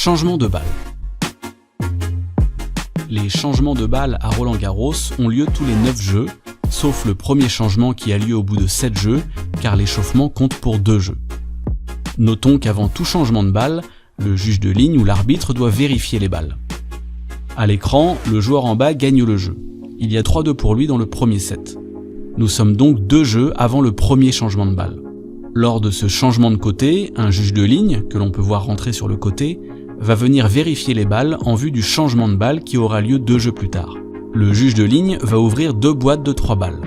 Changement de balle. Les changements de balle à Roland-Garros ont lieu tous les 9 jeux, sauf le premier changement qui a lieu au bout de 7 jeux, car l'échauffement compte pour 2 jeux. Notons qu'avant tout changement de balle, le juge de ligne ou l'arbitre doit vérifier les balles. À l'écran, le joueur en bas gagne le jeu. Il y a 3-2 pour lui dans le premier set. Nous sommes donc 2 jeux avant le premier changement de balle. Lors de ce changement de côté, un juge de ligne, que l'on peut voir rentrer sur le côté, va venir vérifier les balles en vue du changement de balle qui aura lieu 2 jeux plus tard. Le juge de ligne va ouvrir 2 boîtes de 3 balles.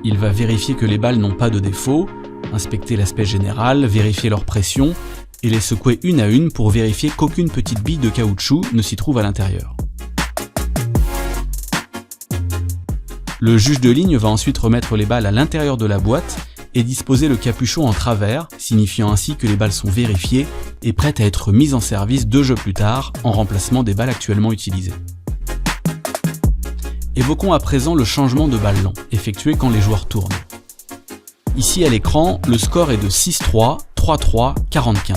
Il va vérifier que les balles n'ont pas de défaut, inspecter l'aspect général, vérifier leur pression et les secouer une à une pour vérifier qu'aucune petite bille de caoutchouc ne s'y trouve à l'intérieur. Le juge de ligne va ensuite remettre les balles à l'intérieur de la boîte et disposer le capuchon en travers, signifiant ainsi que les balles sont vérifiées et prêtes à être mises en service 2 jeux plus tard, en remplacement des balles actuellement utilisées. Évoquons à présent le changement de balle lent, effectué quand les joueurs tournent. Ici à l'écran, le score est de 6-3, 3-3, 40-15.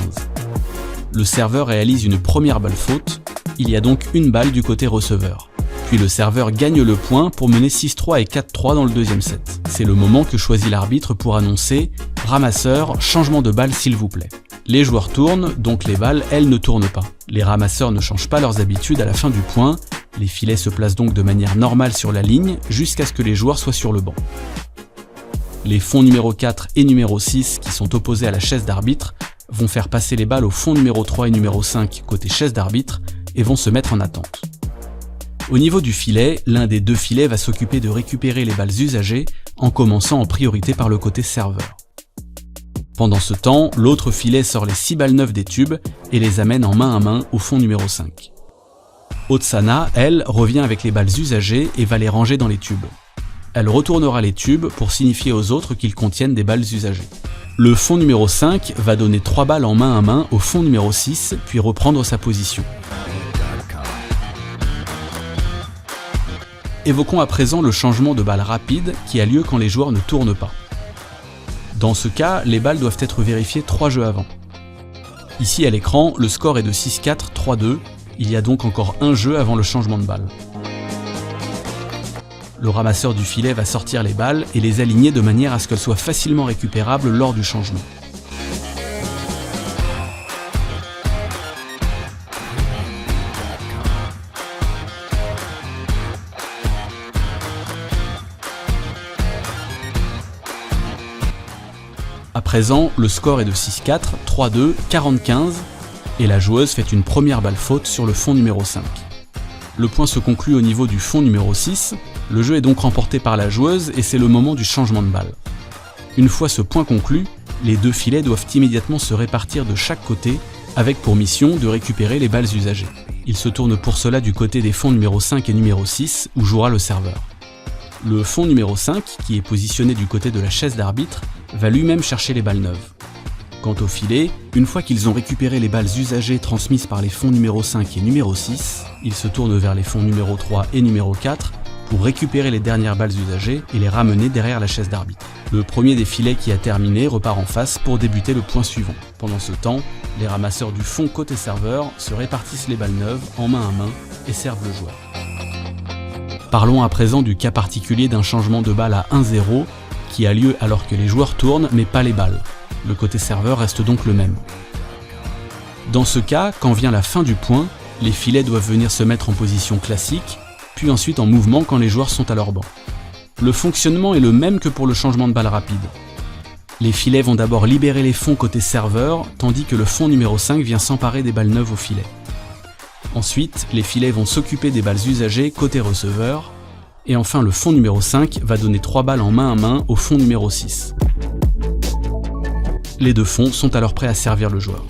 Le serveur réalise une première balle faute, il y a donc une balle du côté receveur. Puis le serveur gagne le point pour mener 6-3 et 4-3 dans le deuxième set. C'est le moment que choisit l'arbitre pour annoncer « Ramasseur, changement de balle s'il vous plaît ». Les joueurs tournent, donc les balles, elles, ne tournent pas. Les ramasseurs ne changent pas leurs habitudes à la fin du point, les filets se placent donc de manière normale sur la ligne jusqu'à ce que les joueurs soient sur le banc. Les fonds numéro 4 et numéro 6, qui sont opposés à la chaise d'arbitre, vont faire passer les balles au fond numéro 3 et numéro 5 côté chaise d'arbitre et vont se mettre en attente. Au niveau du filet, l'un des 2 filets va s'occuper de récupérer les balles usagées en commençant en priorité par le côté serveur. Pendant ce temps, l'autre filet sort les 6 balles neuves des tubes et les amène en main à main au fond numéro 5. Otsana, elle, revient avec les balles usagées et va les ranger dans les tubes. Elle retournera les tubes pour signifier aux autres qu'ils contiennent des balles usagées. Le fond numéro 5 va donner 3 balles en main à main au fond numéro 6, puis reprendre sa position. Évoquons à présent le changement de balle rapide qui a lieu quand les joueurs ne tournent pas. Dans ce cas, les balles doivent être vérifiées 3 jeux avant. Ici à l'écran, le score est de 6-4, 3-2, il y a donc encore un jeu avant le changement de balle. Le ramasseur du filet va sortir les balles et les aligner de manière à ce qu'elles soient facilement récupérables lors du changement. À présent, le score est de 6-4, 3-2, 40-15 et la joueuse fait une première balle faute sur le fond numéro 5. Le point se conclut au niveau du fond numéro 6, le jeu est donc remporté par la joueuse et c'est le moment du changement de balle. Une fois ce point conclu, les 2 filets doivent immédiatement se répartir de chaque côté avec pour mission de récupérer les balles usagées. Ils se tournent pour cela du côté des fonds numéro 5 et numéro 6 où jouera le serveur. Le fond numéro 5, qui est positionné du côté de la chaise d'arbitre, va lui-même chercher les balles neuves. Quant au filet, une fois qu'ils ont récupéré les balles usagées transmises par les fonds numéro 5 et numéro 6, ils se tournent vers les fonds numéro 3 et numéro 4 pour récupérer les dernières balles usagées et les ramener derrière la chaise d'arbitre. Le premier des filets qui a terminé repart en face pour débuter le point suivant. Pendant ce temps, les ramasseurs du fond côté serveur se répartissent les balles neuves en main à main et servent le joueur. Parlons à présent du cas particulier d'un changement de balle à 1-0 qui a lieu alors que les joueurs tournent mais pas les balles. Le côté serveur reste donc le même. Dans ce cas, quand vient la fin du point, les filets doivent venir se mettre en position classique, puis ensuite en mouvement quand les joueurs sont à leur banc. Le fonctionnement est le même que pour le changement de balle rapide. Les filets vont d'abord libérer les fonds côté serveur, tandis que le fond numéro 5 vient s'emparer des balles neuves au filet. Ensuite, les filets vont s'occuper des balles usagées côté receveur, et enfin le fond numéro 5 va donner 3 balles en main à main au fond numéro 6. Les 2 fonds sont alors prêts à servir le joueur.